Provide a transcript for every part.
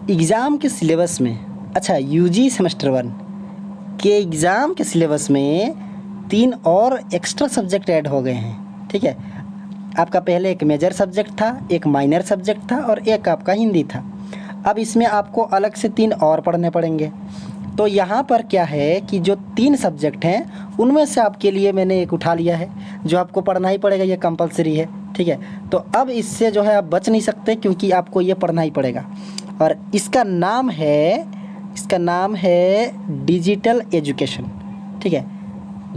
Exam के syllabus में, अच्छा यूजी सेमेस्टर 1 के एग्ज़ाम के सिलेबस में 3 और एक्स्ट्रा सब्जेक्ट ऐड हो गए हैं। ठीक है, आपका पहले एक मेजर सब्जेक्ट था, एक माइनर सब्जेक्ट था और एक आपका हिंदी था। अब इसमें आपको अलग से 3 और पढ़ने पड़ेंगे। तो यहाँ पर क्या है कि जो 3 सब्जेक्ट हैं उनमें से आपके लिए मैंने एक उठा लिया है जो आपको पढ़ना ही पड़ेगा, ये कंपलसरी है। ठीक है, तो अब इससे जो है आप बच नहीं सकते क्योंकि आपको ये पढ़ना ही पड़ेगा और इसका नाम है डिजिटल एजुकेशन। ठीक है,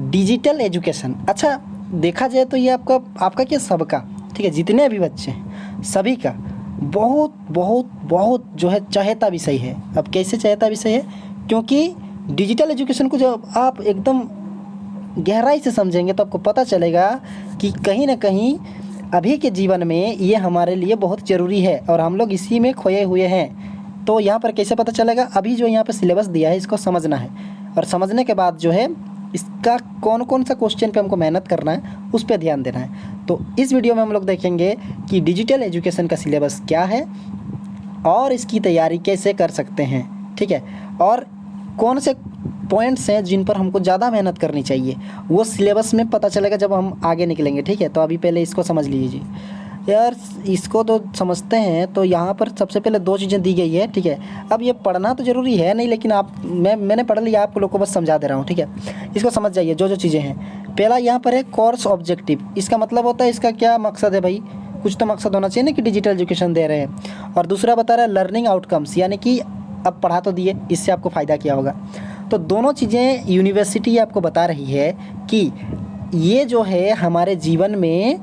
डिजिटल एजुकेशन। अच्छा देखा जाए तो ये आपका क्या, सबका, ठीक है, जितने भी बच्चे हैं सभी का बहुत बहुत बहुत जो है चहेता विषय है। अब कैसे चहेता विषय है, क्योंकि डिजिटल एजुकेशन को जब आप एकदम गहराई से समझेंगे तो आपको पता चलेगा कि कहीं ना कहीं अभी के जीवन में ये हमारे लिए बहुत ज़रूरी है और हम लोग इसी में खोए हुए हैं। तो यहाँ पर कैसे पता चलेगा, अभी जो यहाँ पर सिलेबस दिया है इसको समझना है और समझने के बाद जो है इसका कौन कौन सा क्वेश्चन पे हमको मेहनत करना है उस पर ध्यान देना है। तो इस वीडियो में हम लोग देखेंगे कि डिजिटल एजुकेशन का सिलेबस क्या है और इसकी तैयारी कैसे कर सकते हैं। ठीक है, और कौन से पॉइंट्स हैं जिन पर हमको ज़्यादा मेहनत करनी चाहिए, वो सिलेबस में पता चलेगा जब हम आगे निकलेंगे। ठीक है, तो अभी पहले इसको समझ लीजिए यार, इसको तो समझते हैं। तो यहाँ पर सबसे पहले 2 चीज़ें दी गई है। ठीक है, अब ये पढ़ना तो ज़रूरी है नहीं, लेकिन मैंने पढ़ लिया, आप लोग को बस समझा दे रहा हूँ। ठीक है, इसको समझ जाइए जो चीज़ें हैं। पहला यहाँ पर है कोर्स ऑब्जेक्टिव। इसका मतलब होता है इसका क्या मकसद है भाई, कुछ तो मकसद होना चाहिए ना कि डिजिटल एजुकेशन दे रहे हैं। और दूसरा बता रहा है लर्निंग आउटकम्स, यानी कि अब पढ़ा तो दिए, इससे आपको फ़ायदा क्या होगा। तो दोनों चीज़ें यूनिवर्सिटी आपको बता रही है कि ये जो है हमारे जीवन में,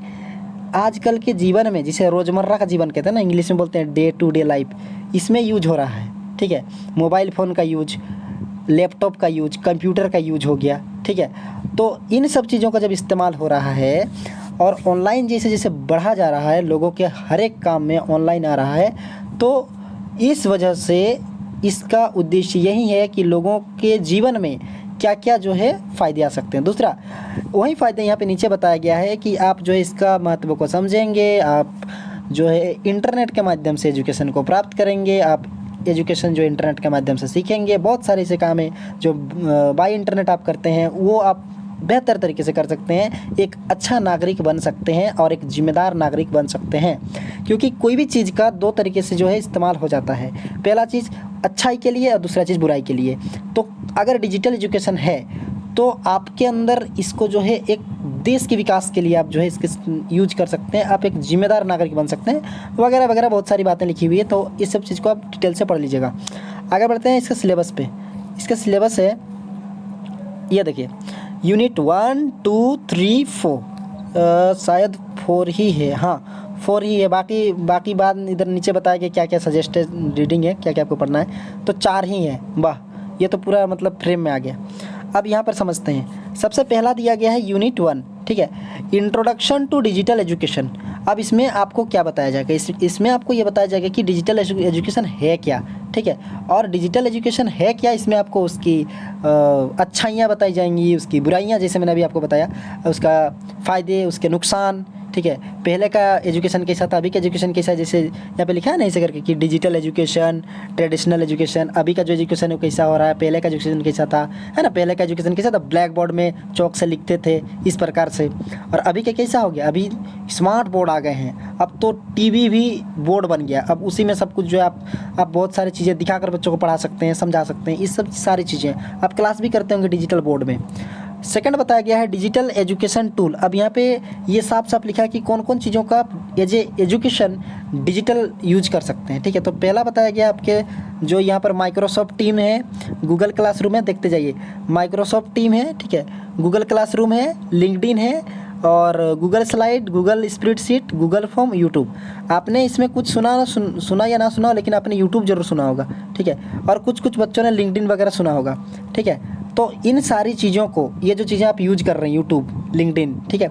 आजकल के जीवन में, जिसे रोज़मर्रा का जीवन कहते हैं ना, इंग्लिश में बोलते हैं डे टू डे लाइफ, इसमें यूज हो रहा है। ठीक है, मोबाइल फ़ोन का यूज, लैपटॉप का यूज, कंप्यूटर का यूज हो गया। ठीक है, तो इन सब चीज़ों का जब इस्तेमाल हो रहा है और ऑनलाइन जैसे जैसे बढ़ा जा रहा है, लोगों के हर एक काम में ऑनलाइन आ रहा है, तो इस वजह से इसका उद्देश्य यही है कि लोगों के जीवन में क्या क्या जो है फ़ायदे आ सकते हैं। दूसरा वही फ़ायदे यहाँ पे नीचे बताया गया है कि आप जो है इसका महत्व को समझेंगे, आप जो है इंटरनेट के माध्यम से एजुकेशन को प्राप्त करेंगे, आप एजुकेशन जो इंटरनेट के माध्यम से सीखेंगे। बहुत सारे ऐसे काम हैं जो बाय इंटरनेट आप करते हैं, वो आप बेहतर तरीके से कर सकते हैं, एक अच्छा नागरिक बन सकते हैं और एक जिम्मेदार नागरिक बन सकते हैं। क्योंकि कोई भी चीज़ का 2 तरीके से जो है इस्तेमाल हो जाता है, पहला चीज़ अच्छाई के लिए और दूसरा चीज़ बुराई के लिए। तो अगर डिजिटल एजुकेशन है तो आपके अंदर इसको जो है एक देश के विकास के लिए आप जो है इसके यूज कर सकते हैं, आप एक जिम्मेदार नागरिक बन सकते हैं, वगैरह वगैरह बहुत सारी बातें लिखी हुई है। तो इस सब चीज़ को आप डिटेल से पढ़ लीजिएगा। आगे बढ़ते हैं इसके सिलेबस पे। इसका सिलेबस है, ये देखिए, यूनिट 1, 2, 3, 4, शायद 4 ही है, हाँ 4 ही है। बाकी बात इधर नीचे बताया कि क्या क्या सजेस्टेड रीडिंग है, क्या क्या आपको पढ़ना है, तो 4 ही है। वाह, ये तो पूरा मतलब फ्रेम में आ गया। अब यहाँ पर समझते हैं। सबसे पहला दिया गया है यूनिट 1, ठीक है, इंट्रोडक्शन टू डिजिटल एजुकेशन। अब इसमें आपको क्या बताया जाएगा, इसमें आपको ये बताया जाएगा कि डिजिटल एजुकेशन है क्या। ठीक है, और डिजिटल एजुकेशन है क्या, इसमें आपको उसकी अच्छाइयाँ बताई जाएंगी, उसकी बुराइयाँ, जैसे मैंने अभी आपको बताया, उसका फ़ायदे, उसके नुकसान। ठीक है, पहले का एजुकेशन कैसा था, अभी का एजुकेशन कैसा है, जैसे यहाँ पे लिखा है ना ऐसे करके कि डिजिटल एजुकेशन, ट्रेडिशनल एजुकेशन। अभी का जो एजुकेशन है वो कैसा हो रहा है, पहले का एजुकेशन कैसा था, है ना। पहले का एजुकेशन कैसा था, ब्लैक बोर्ड में चौक से लिखते थे इस प्रकार से, और अभी का कैसा हो गया, अभी स्मार्ट बोर्ड आ गए हैं, अब तो टीवी भी बोर्ड बन गया। अब उसी में सब कुछ जो है आप बहुत सारी चीज़ें दिखाकर बच्चों को पढ़ा सकते हैं, समझा सकते हैं, इस सब सारी चीज़ें आप क्लास भी करते होंगे डिजिटल बोर्ड में। सेकंड बताया गया है डिजिटल एजुकेशन टूल। अब यहाँ पे ये साफ साफ लिखा है कि कौन कौन चीज़ों का एजुकेशन डिजिटल यूज कर सकते हैं। ठीक है, तो पहला बताया गया आपके जो यहाँ पर माइक्रोसॉफ्ट टीम है, गूगल क्लासरूम है, देखते जाइए, माइक्रोसॉफ्ट टीम है, ठीक है, गूगल क्लासरूम है, लिंक्डइन है, और Google slide, Google spreadsheet, Google form, YouTube. आपने इसमें कुछ सुना या ना सुना हो, लेकिन आपने यूट्यूब जरूर सुना होगा। ठीक है, और कुछ बच्चों ने लिंक्डइन वगैरह सुना होगा। ठीक है, तो इन सारी चीज़ों को, ये जो चीज़ें आप यूज कर रहे हैं, यूट्यूब, लिंक्डइन, ठीक है,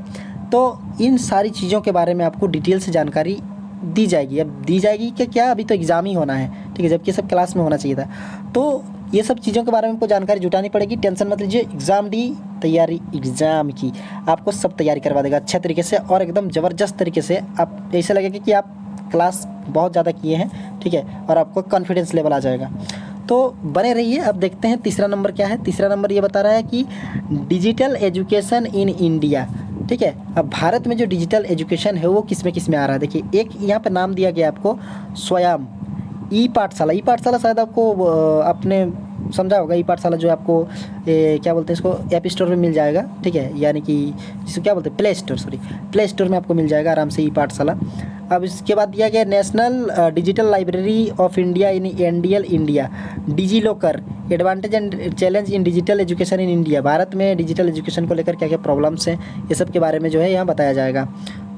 तो इन सारी चीज़ों के बारे में आपको डिटेल से जानकारी दी जाएगी। अब दी जाएगी कि क्या, अभी तो एग्ज़ाम ही होना है, ठीक है, जबकि सब क्लास में होना चाहिए था। तो ये सब चीज़ों के बारे में आपको जानकारी जुटानी पड़ेगी। टेंशन मत लीजिए, एग्ज़ाम डी तैयारी, एग्ज़ाम की आपको सब तैयारी करवा देगा अच्छे तरीके से और एकदम ज़बरदस्त तरीके से। आप ऐसे लगेगा कि आप क्लास बहुत ज़्यादा किए हैं। ठीक ठीक है, और आपको कॉन्फिडेंस लेवल आ जाएगा। तो बने रहिए। अब देखते हैं तीसरा नंबर क्या है। तीसरा नंबर ये बता रहा है कि डिजिटल एजुकेशन इन इंडिया, ठीक है। अब भारत में जो डिजिटल एजुकेशन है वो किस में आ रहा है, देखिए एक यहाँ पे नाम दिया गया आपको स्वयं ई पाठशाला। ई पाठशाला शायद आपको आपने समझा होगा। ई पाठशाला जो आपको क्या बोलते हैं इसको, ऐप स्टोर में मिल जाएगा, ठीक है, यानी कि जिसको क्या बोलते हैं play store, sorry play store में आपको मिल जाएगा आराम से ई पाठशाला। अब इसके बाद दिया गया national digital library of India in NDL India, digi locker, advantage and challenge in digital education in India. Bharat में डिजिटल एजुकेशन को लेकर क्या क्या प्रॉब्लम्स हैं, ये सब के बारे में जो है यहाँ बताया जाएगा।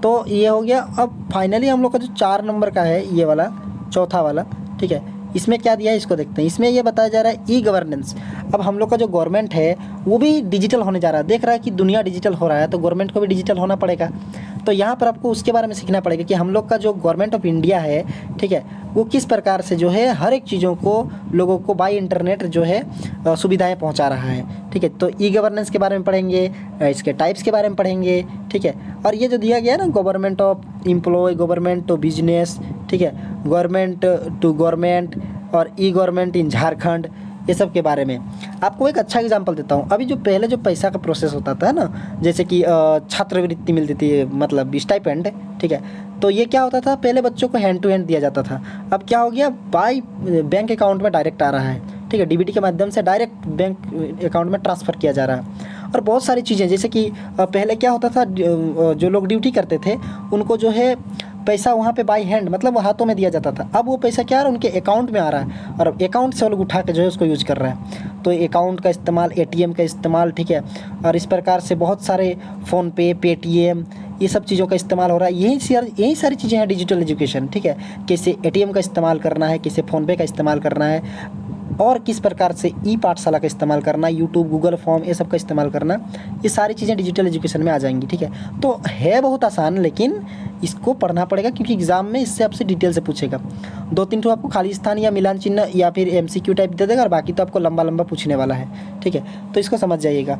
तो ये हो गया। अब फाइनली हम लोग का जो 4 नंबर का है ये वाला, चौथा वाला, ठीक है, इसमें क्या दिया है इसको देखते हैं। इसमें ये बताया जा रहा है ई गवर्नेंस। अब हम लोग का जो गवर्नमेंट है वो भी डिजिटल होने जा रहा है, देख रहा है कि दुनिया डिजिटल हो रहा है तो गवर्नमेंट को भी डिजिटल होना पड़ेगा। तो यहाँ पर आपको उसके बारे में सीखना पड़ेगा कि हम लोग का जो गवर्नमेंट ऑफ इंडिया है, ठीक है, वो किस प्रकार से जो है हर एक चीज़ों को लोगों को बाय इंटरनेट जो है सुविधाएं पहुँचा रहा है, ठीक है। तो ई गवर्नेंस के बारे में पढ़ेंगे, इसके टाइप्स के बारे में पढ़ेंगे, ठीक है। और ये जो दिया गया है ना, government of employ, government to business, ठीक है, गवर्नमेंट टू गवर्नमेंट और ई गवर्नमेंट इन झारखंड, ये सब के बारे में आपको एक अच्छा एग्जांपल देता हूँ। अभी जो पहले जो पैसा का प्रोसेस होता था ना, जैसे कि छात्रवृत्ति मिलती थी, मतलब स्टाइपेंड, ठीक है, तो ये क्या होता था, पहले बच्चों को हैंड टू हैंड दिया जाता था। अब क्या हो गया, बाय बैंक अकाउंट में डायरेक्ट आ रहा है, ठीक है, डीबीटी के माध्यम से डायरेक्ट बैंक अकाउंट में ट्रांसफ़र किया जा रहा है। और बहुत सारी चीज़ें, जैसे कि पहले क्या होता था, जो लोग ड्यूटी करते थे उनको जो है पैसा वहाँ पे बाय हैंड, मतलब वो हाथों में दिया जाता था। अब वो पैसा क्या आ रहा है, उनके अकाउंट में आ रहा है और अकाउंट से वो लोग उठा के जो है उसको यूज़ कर रहा है। तो अकाउंट का इस्तेमाल, एटीएम का इस्तेमाल, ठीक है, और इस प्रकार से बहुत सारे फ़ोनपे, पेटीएम, ये सब चीज़ों का इस्तेमाल हो रहा है। यही सारी चीज़ें हैं डिजिटल एजुकेशन, ठीक है। कैसे एटीएम का इस्तेमाल करना है, कैसे फ़ोनपे का इस्तेमाल करना है, और किस प्रकार से ई पाठशाला का इस्तेमाल करना, यूट्यूब, गूगल फॉर्म, ये सब का इस्तेमाल करना, ये सारी चीज़ें डिजिटल एजुकेशन में आ जाएंगी, ठीक है। तो है बहुत आसान, लेकिन इसको पढ़ना पड़ेगा क्योंकि एग्ज़ाम में इससे आपसे डिटेल से पूछेगा। 2-3 तो आपको खाली स्थान या मिलान चिन्ह या फिर एमसीक्यू टाइप दे देगा और बाकी तो आपको लंबा लंबा पूछने वाला है, ठीक है। तो इसको समझ जाइएगा।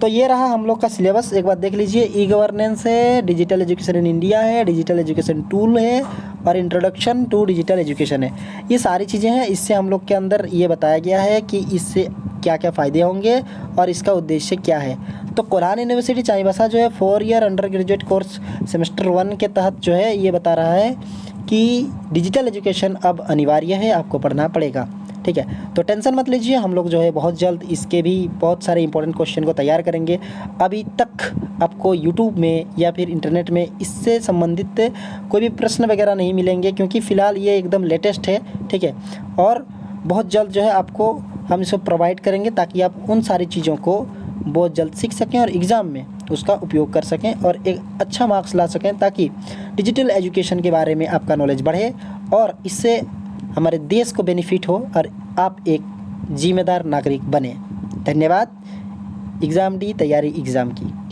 तो ये रहा हम लोग का सिलेबस, एक बार देख लीजिए। ई गवर्नेंस है, डिजिटल एजुकेशन इन इंडिया है, डिजिटल एजुकेशन टूल है और इंट्रोडक्शन टू डिजिटल एजुकेशन है। ये सारी चीज़ें हैं। इससे हम लोग के अंदर ये बताया गया है कि इससे क्या क्या फ़ायदे होंगे और इसका उद्देश्य क्या है। तो कोल्हान यूनिवर्सिटी चाईबासा जो है 4 year under graduate course semester 1 के तहत जो है ये बता रहा है कि डिजिटल एजुकेशन अब अनिवार्य है, आपको पढ़ना पड़ेगा, ठीक है। तो टेंशन मत लीजिए, हम लोग जो है बहुत जल्द इसके भी बहुत सारे इंपॉर्टेंट क्वेश्चन को तैयार करेंगे। अभी तक आपको यूट्यूब में या फिर इंटरनेट में इससे संबंधित कोई भी प्रश्न वगैरह नहीं मिलेंगे क्योंकि फ़िलहाल ये एकदम लेटेस्ट है, ठीक है। और बहुत जल्द जो है आपको हम इसको प्रोवाइड करेंगे ताकि आप उन सारी चीज़ों को बहुत जल्द सीख सकें और एग्ज़ाम में उसका उपयोग कर सकें और एक अच्छा मार्क्स ला सकें, ताकि डिजिटल एजुकेशन के बारे में आपका नॉलेज बढ़े और इससे हमारे देश को बेनिफिट हो और आप एक जिम्मेदार नागरिक बने। धन्यवाद। एग्ज़ाम डी तैयारी एग्ज़ाम की।